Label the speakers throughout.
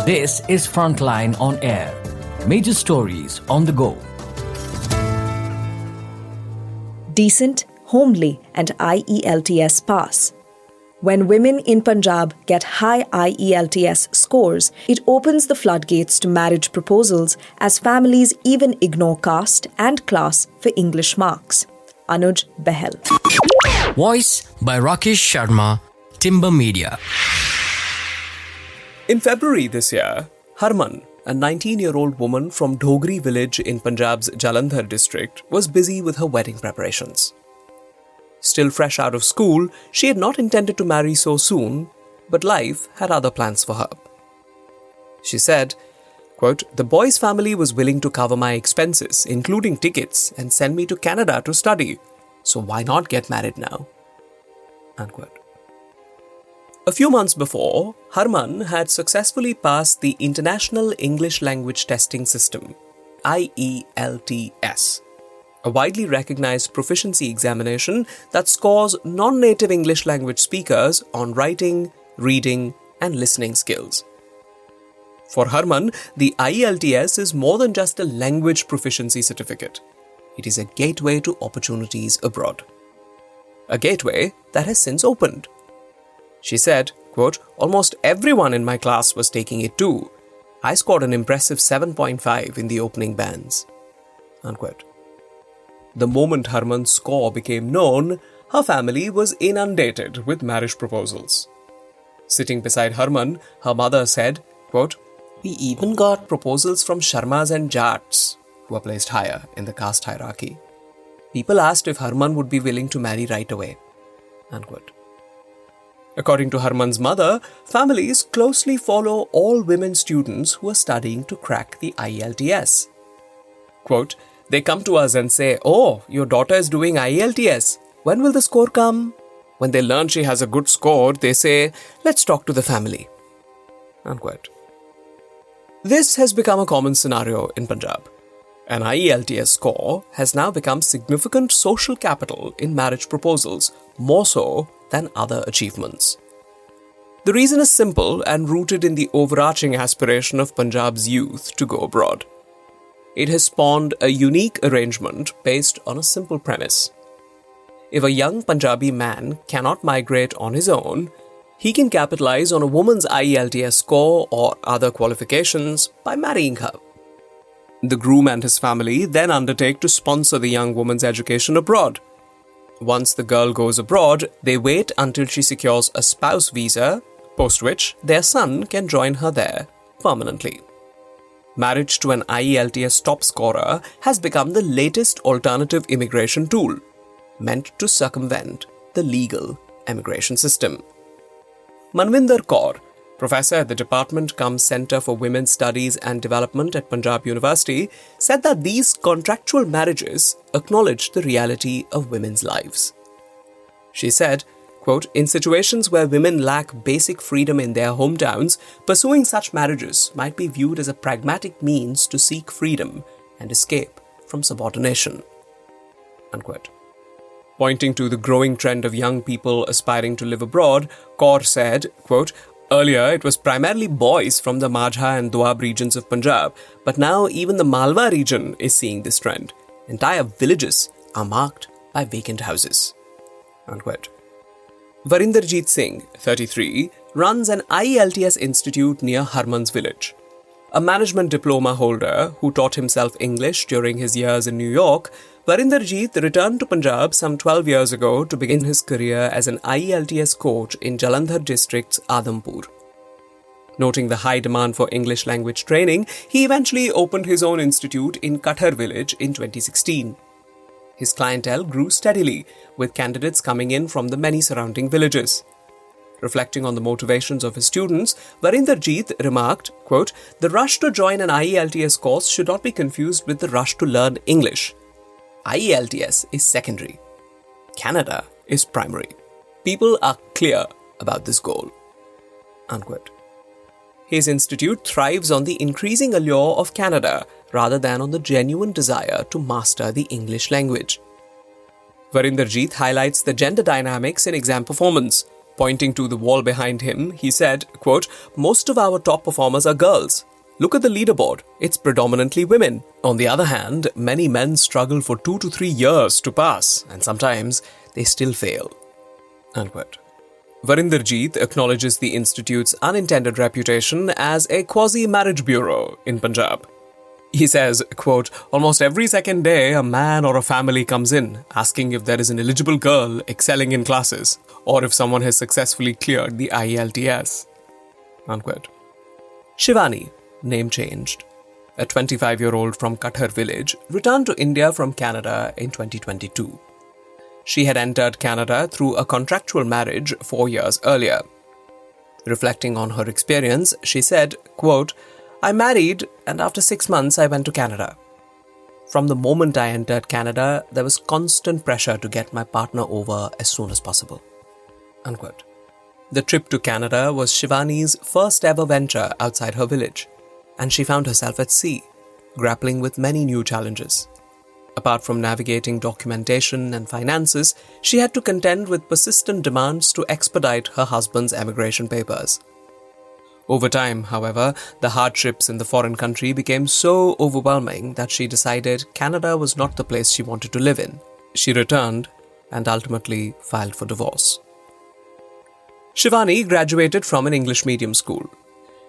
Speaker 1: This is Frontline on Air. Major stories on the go.
Speaker 2: Decent, homely and IELTS pass. When women in Punjab get high IELTS scores, it opens the floodgates to marriage proposals as families even ignore caste and class for English marks. Anuj Behal.
Speaker 3: Voice by Rakesh Sharma, Timber Media.
Speaker 4: In February this year, Harman, a 19-year-old woman from Dhogri village in Punjab's Jalandhar district, was busy with her wedding preparations. Still fresh out of school, she had not intended to marry so soon, but life had other plans for her. She said, quote, "The boy's family was willing to cover my expenses, including tickets, and send me to Canada to study, so why not get married now?" Unquote. A few months before, Harman had successfully passed the International English Language Testing System, IELTS, a widely recognized proficiency examination that scores non-native English language speakers on writing, reading, and listening skills. For Harman, the IELTS is more than just a language proficiency certificate. It is a gateway to opportunities abroad. A gateway that has since opened. She said, quote, "Almost everyone in my class was taking it too. I scored an impressive 7.5 in the opening bands." Unquote. The moment Harman's score became known, her family was inundated with marriage proposals. Sitting beside Harman, her mother said, quote, "We even got proposals from Sharmas and Jats, who are placed higher in the caste hierarchy. People asked if Harman would be willing to marry right away." Unquote. According to Harman's mother, families closely follow all women students who are studying to crack the IELTS. Quote, "They come to us and say, 'Oh, your daughter is doing IELTS. When will the score come?' When they learn she has a good score, they say, 'Let's talk to the family.'" Unquote. This has become a common scenario in Punjab. An IELTS score has now become significant social capital in marriage proposals, more so than other achievements. The reason is simple and rooted in the overarching aspiration of Punjab's youth to go abroad. It has spawned a unique arrangement based on a simple premise. If a young Punjabi man cannot migrate on his own, he can capitalize on a woman's IELTS score or other qualifications by marrying her. The groom and his family then undertake to sponsor the young woman's education abroad. Once the girl goes abroad, they wait until she secures a spouse visa, post which their son can join her there permanently. Marriage to an IELTS top scorer has become the latest alternative immigration tool, meant to circumvent the legal immigration system. Manvinder Kaur, professor at the Department cum Centre for Women's Studies and Development at Punjab University, said that these contractual marriages acknowledge the reality of women's lives. She said, quote, "In situations where women lack basic freedom in their hometowns, pursuing such marriages might be viewed as a pragmatic means to seek freedom and escape from subordination." Unquote. Pointing to the growing trend of young people aspiring to live abroad, Kaur said, quote, "Earlier, it was primarily boys from the Majha and Doab regions of Punjab, but now even the Malwa region is seeing this trend. Entire villages are marked by vacant houses." Unquote. Varinderjeet Singh, 33, runs an IELTS institute near Harman's village. A management diploma holder who taught himself English during his years in New York, Varinderjeet returned to Punjab some 12 years ago to begin his career as an IELTS coach in Jalandhar district's Adampur. Noting the high demand for English language training, he eventually opened his own institute in Kathar village in 2016. His clientele grew steadily, with candidates coming in from the many surrounding villages. Reflecting on the motivations of his students, Varinderjeet remarked, quote, "The rush to join an IELTS course should not be confused with the rush to learn English. IELTS is secondary. Canada is primary. People are clear about this goal." Unquote. His institute thrives on the increasing allure of Canada rather than on the genuine desire to master the English language. Varinderjeet highlights the gender dynamics in exam performance, Pointing to the wall behind him, he said, quote, "Most of our top performers are girls. Look at the leaderboard. It's predominantly women. On the other hand, many men struggle for 2 to 3 years to pass, and sometimes they still fail." Unquote. Varinderjeet acknowledges the institute's unintended reputation as a quasi-marriage bureau in Punjab. He says, quote, "Almost every second day, a man or a family comes in asking if there is an eligible girl excelling in classes or if someone has successfully cleared the IELTS." Unquote. Shivani, name changed, a 25-year-old from Kathar village, returned to India from Canada in 2022. She had entered Canada through a contractual marriage 4 years earlier. Reflecting on her experience, she said, quote, "I married and after 6 months I went to Canada. From the moment I entered Canada, there was constant pressure to get my partner over as soon as possible." Unquote. The trip to Canada was Shivani's first ever venture outside her village, and she found herself at sea, grappling with many new challenges. Apart from navigating documentation and finances, she had to contend with persistent demands to expedite her husband's emigration papers. Over time, however, the hardships in the foreign country became so overwhelming that she decided Canada was not the place she wanted to live in. She returned and ultimately filed for divorce. Shivani graduated from an English medium school.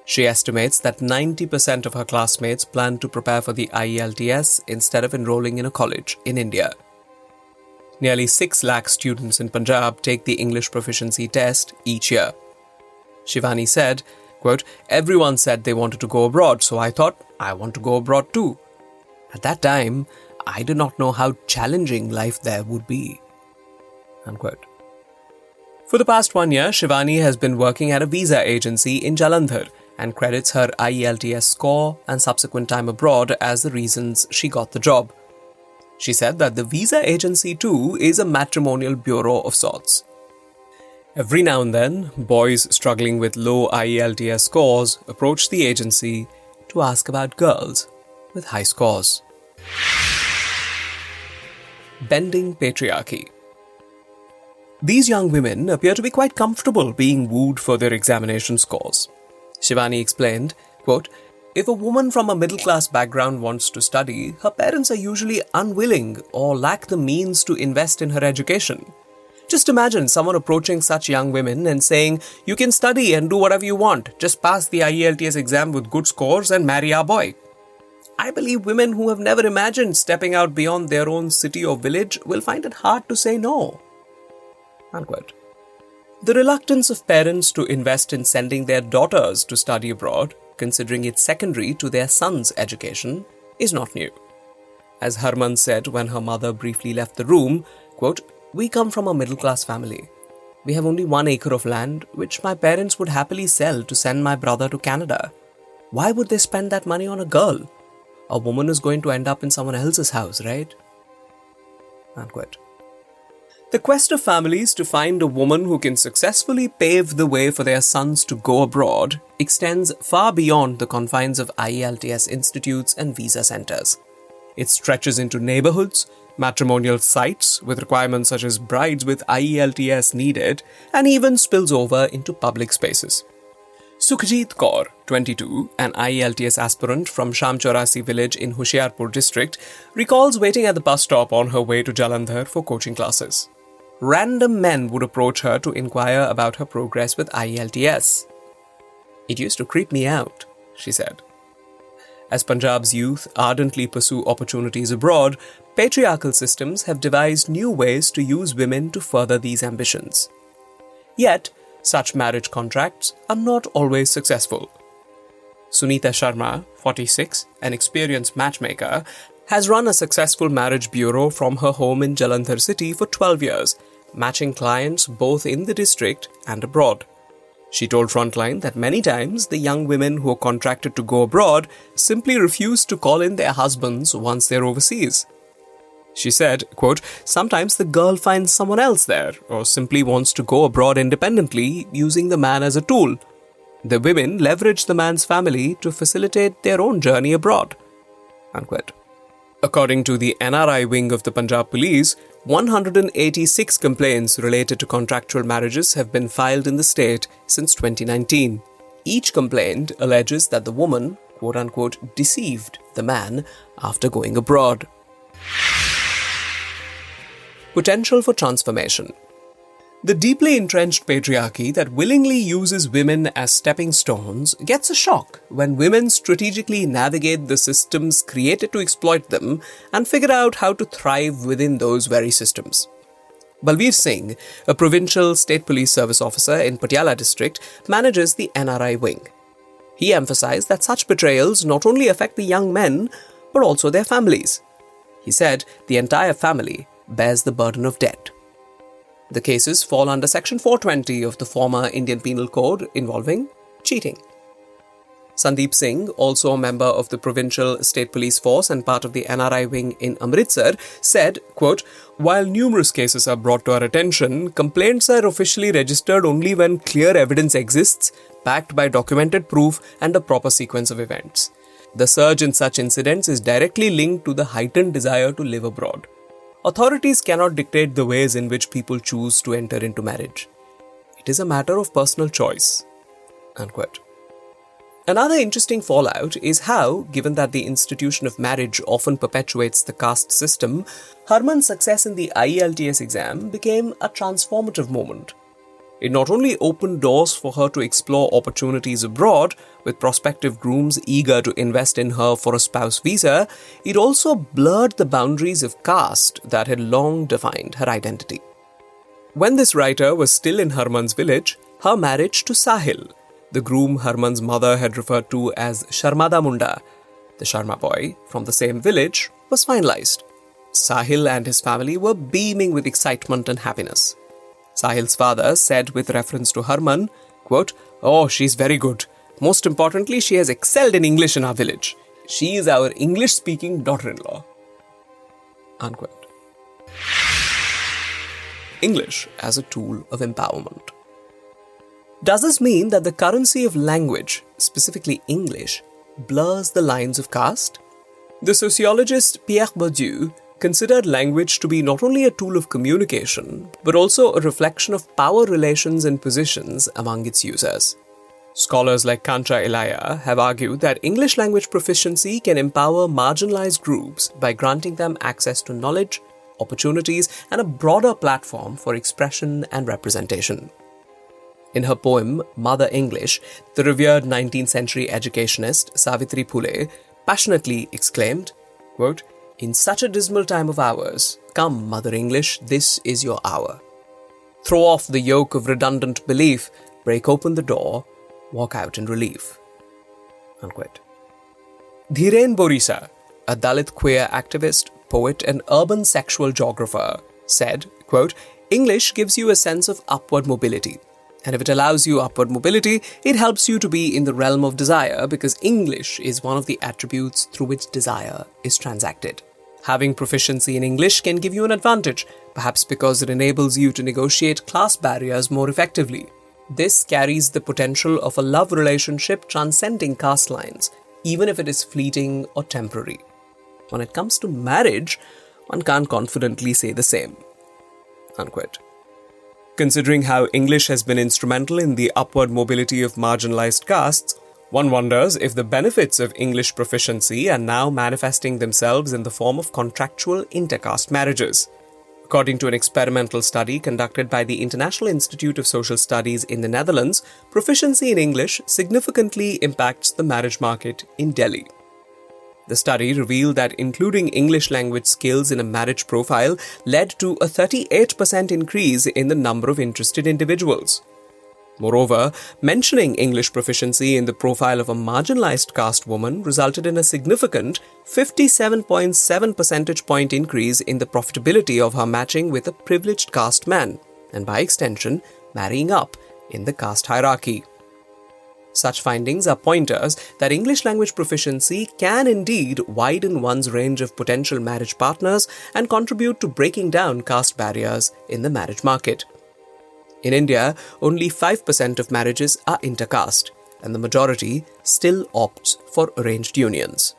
Speaker 4: She estimates that 90% of her classmates plan to prepare for the IELTS instead of enrolling in a college in India. Nearly 6 lakh students in Punjab take the English proficiency test each year. Shivani said, quote, "Everyone said they wanted to go abroad, so I thought, I want to go abroad too. At that time, I did not know how challenging life there would be." Unquote. For the past 1 year, Shivani has been working at a visa agency in Jalandhar and credits her IELTS score and subsequent time abroad as the reasons she got the job. She said that the visa agency too is a matrimonial bureau of sorts. Every now and then, boys struggling with low IELTS scores approach the agency to ask about girls with high scores. Bending patriarchy. These young women appear to be quite comfortable being wooed for their examination scores. Shivani explained, quote, "If a woman from a middle-class background wants to study, her parents are usually unwilling or lack the means to invest in her education. Just imagine someone approaching such young women and saying, 'You can study and do whatever you want, just pass the IELTS exam with good scores and marry our boy.' I believe women who have never imagined stepping out beyond their own city or village will find it hard to say no." Unquote. The reluctance of parents to invest in sending their daughters to study abroad, considering it secondary to their sons' education, is not new. As Harman said when her mother briefly left the room, quote, "We come from a middle-class family. We have only 1 acre of land, which my parents would happily sell to send my brother to Canada. Why would they spend that money on a girl? A woman is going to end up in someone else's house, right?" Unquote. The quest of families to find a woman who can successfully pave the way for their sons to go abroad extends far beyond the confines of IELTS institutes and visa centers. It stretches into neighborhoods, matrimonial sites with requirements such as brides with IELTS needed, and even spills over into public spaces. Sukhjit Kaur, 22, an IELTS aspirant from Shamchorasi village in Hoshiarpur district, recalls waiting at the bus stop on her way to Jalandhar for coaching classes. Random men would approach her to inquire about her progress with IELTS. "It used to creep me out," she said. As Punjab's youth ardently pursue opportunities abroad, patriarchal systems have devised new ways to use women to further these ambitions. Yet, such marriage contracts are not always successful. Sunita Sharma, 46, an experienced matchmaker, has run a successful marriage bureau from her home in Jalandhar city for 12 years, matching clients both in the district and abroad. She told Frontline that many times the young women who are contracted to go abroad simply refuse to call in their husbands once they're overseas. She said, quote, "Sometimes the girl finds someone else there or simply wants to go abroad independently using the man as a tool. The women leverage the man's family to facilitate their own journey abroad." Unquote. According to the NRI wing of the Punjab Police, 186 complaints related to contractual marriages have been filed in the state since 2019. Each complaint alleges that the woman, quote-unquote, deceived the man after going abroad. Potential for transformation. The deeply entrenched patriarchy that willingly uses women as stepping stones gets a shock when women strategically navigate the systems created to exploit them and figure out how to thrive within those very systems. Balbir Singh, a provincial state police service officer in Patiala district, manages the NRI wing. He emphasized that such betrayals not only affect the young men, but also their families. He said the entire family bears the burden of debt. The cases fall under Section 420 of the former Indian Penal Code involving cheating. Sandeep Singh, also a member of the Provincial State Police Force and part of the NRI wing in Amritsar, said, quote, "While numerous cases are brought to our attention, complaints are officially registered only when clear evidence exists, backed by documented proof and a proper sequence of events. The surge in such incidents is directly linked to the heightened desire to live abroad. Authorities cannot dictate the ways in which people choose to enter into marriage. It is a matter of personal choice." Unquote. Another interesting fallout is how, given that the institution of marriage often perpetuates the caste system, Harman's success in the IELTS exam became a transformative moment. It not only opened doors for her to explore opportunities abroad, with prospective grooms eager to invest in her for a spouse visa, it also blurred the boundaries of caste that had long defined her identity. When this writer was still in Harman's village, her marriage to Sahil, the groom Harman's mother had referred to as Sharmada Munda, the Sharma boy from the same village, was finalized. Sahil and his family were beaming with excitement and happiness. Sahil's father said with reference to Harman, quote, "Oh, she's very good. Most importantly, she has excelled in English in our village. She is our English-speaking daughter-in-law." Unquote. English as a tool of empowerment. Does this mean that the currency of language, specifically English, blurs the lines of caste? The sociologist Pierre Bourdieu considered language to be not only a tool of communication, but also a reflection of power relations and positions among its users. Scholars like Kancha Ilaya have argued that English language proficiency can empower marginalized groups by granting them access to knowledge, opportunities, and a broader platform for expression and representation. In her poem, Mother English, the revered 19th century educationist Savitri Phule passionately exclaimed, quote, "In such a dismal time of ours, come, Mother English, this is your hour. Throw off the yoke of redundant belief, break open the door, walk out in relief." Unquote. Dhiren Borisa, a Dalit queer activist, poet, and urban sexual geographer, said, quote, "English gives you a sense of upward mobility. And if it allows you upward mobility, it helps you to be in the realm of desire because English is one of the attributes through which desire is transacted. Having proficiency in English can give you an advantage, perhaps because it enables you to negotiate class barriers more effectively. This carries the potential of a love relationship transcending caste lines, even if it is fleeting or temporary. When it comes to marriage, one can't confidently say the same." Unquote. Considering how English has been instrumental in the upward mobility of marginalized castes, one wonders if the benefits of English proficiency are now manifesting themselves in the form of contractual intercaste marriages. According to an experimental study conducted by the International Institute of Social Studies in the Netherlands, proficiency in English significantly impacts the marriage market in Delhi. The study revealed that including English language skills in a marriage profile led to a 38% increase in the number of interested individuals. Moreover, mentioning English proficiency in the profile of a marginalized caste woman resulted in a significant 57.7 percentage point increase in the profitability of her matching with a privileged caste man, and by extension, marrying up in the caste hierarchy. Such findings are pointers that English language proficiency can indeed widen one's range of potential marriage partners and contribute to breaking down caste barriers in the marriage market. In India, only 5% of marriages are intercaste, and the majority still opts for arranged unions.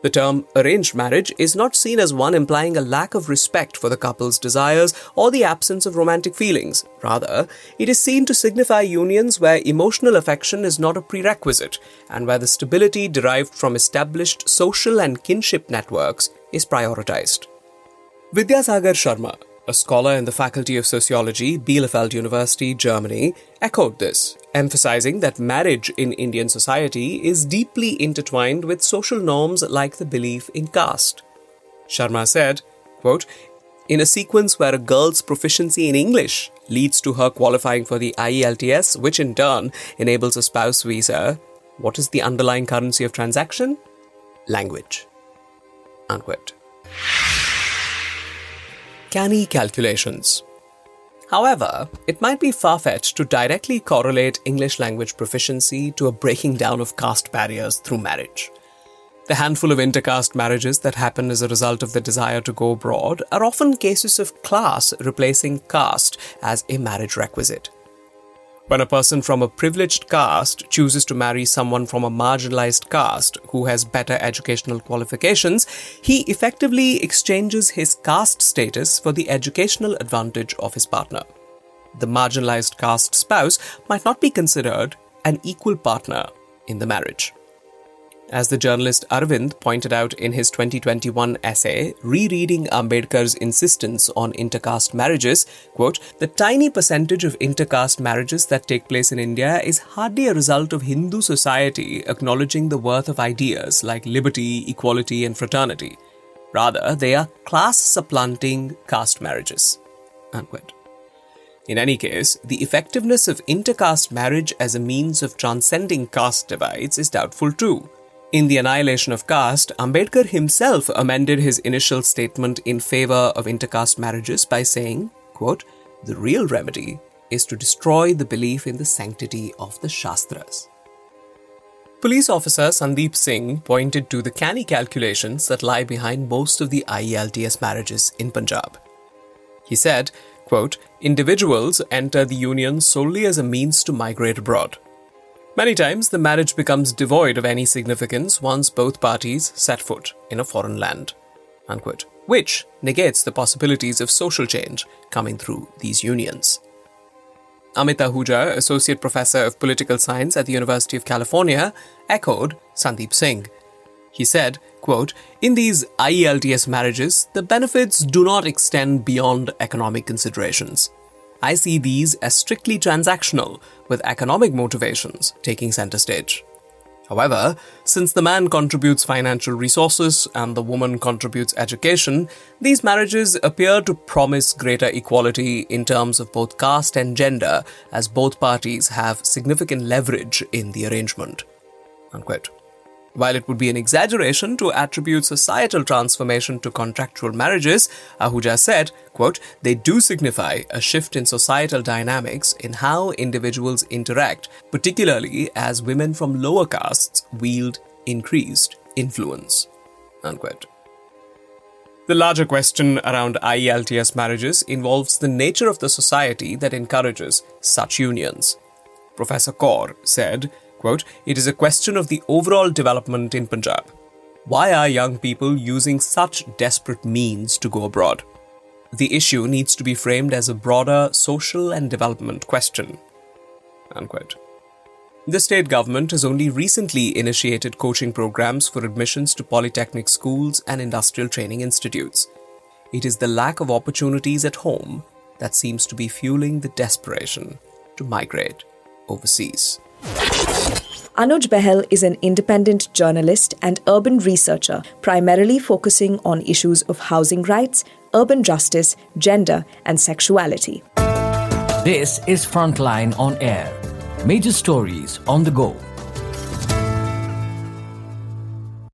Speaker 4: The term arranged marriage is not seen as one implying a lack of respect for the couple's desires or the absence of romantic feelings. Rather, it is seen to signify unions where emotional affection is not a prerequisite and where the stability derived from established social and kinship networks is prioritized. Vidyasagar Sharma, a scholar in the Faculty of Sociology, Bielefeld University, Germany, echoed this, emphasizing that marriage in Indian society is deeply intertwined with social norms like the belief in caste. Sharma said, quote, "In a sequence where a girl's proficiency in English leads to her qualifying for the IELTS, which in turn enables a spouse visa, what is the underlying currency of transaction? Language." Unquote. Canny calculations. However, it might be far-fetched to directly correlate English language proficiency to a breaking down of caste barriers through marriage. The handful of intercaste marriages that happen as a result of the desire to go abroad are often cases of class replacing caste as a marriage requisite. When a person from a privileged caste chooses to marry someone from a marginalized caste who has better educational qualifications, he effectively exchanges his caste status for the educational advantage of his partner. The marginalized caste spouse might not be considered an equal partner in the marriage. As the journalist Arvind pointed out in his 2021 essay, Rereading Ambedkar's Insistence on Intercaste Marriages, quote, "The tiny percentage of intercaste marriages that take place in India is hardly a result of Hindu society acknowledging the worth of ideas like liberty, equality, and fraternity. Rather, they are class-supplanting caste marriages." Unquote. In any case, the effectiveness of intercaste marriage as a means of transcending caste divides is doubtful too. In The Annihilation of Caste, Ambedkar himself amended his initial statement in favor of intercaste marriages by saying, quote, "The real remedy is to destroy the belief in the sanctity of the Shastras." Police officer Sandeep Singh pointed to the canny calculations that lie behind most of the IELTS marriages in Punjab. He said, quote, "Individuals enter the union solely as a means to migrate abroad. Many times, the marriage becomes devoid of any significance once both parties set foot in a foreign land," unquote, which negates the possibilities of social change coming through these unions. Amit Ahuja, Associate Professor of Political Science at the University of California, echoed Sandeep Singh. He said, quote, "In these IELTS marriages, the benefits do not extend beyond economic considerations. I see these as strictly transactional, with economic motivations taking center stage. However, since the man contributes financial resources and the woman contributes education, these marriages appear to promise greater equality in terms of both caste and gender, as both parties have significant leverage in the arrangement." Unquote. While it would be an exaggeration to attribute societal transformation to contractual marriages, Ahuja said, quote, "They do signify a shift in societal dynamics in how individuals interact, particularly as women from lower castes wield increased influence." Unquote. The larger question around IELTS marriages involves the nature of the society that encourages such unions. Professor Kaur said, quote, "It is a question of the overall development in Punjab. Why are young people using such desperate means to go abroad? The issue needs to be framed as a broader social and development question." Unquote. The state government has only recently initiated coaching programs for admissions to polytechnic schools and industrial training institutes. It is the lack of opportunities at home that seems to be fueling the desperation to migrate overseas.
Speaker 2: Anuj Behal is an independent journalist and urban researcher, primarily focusing on issues of housing rights, urban justice, gender, and sexuality.
Speaker 1: This is Frontline on Air. Major stories on the go.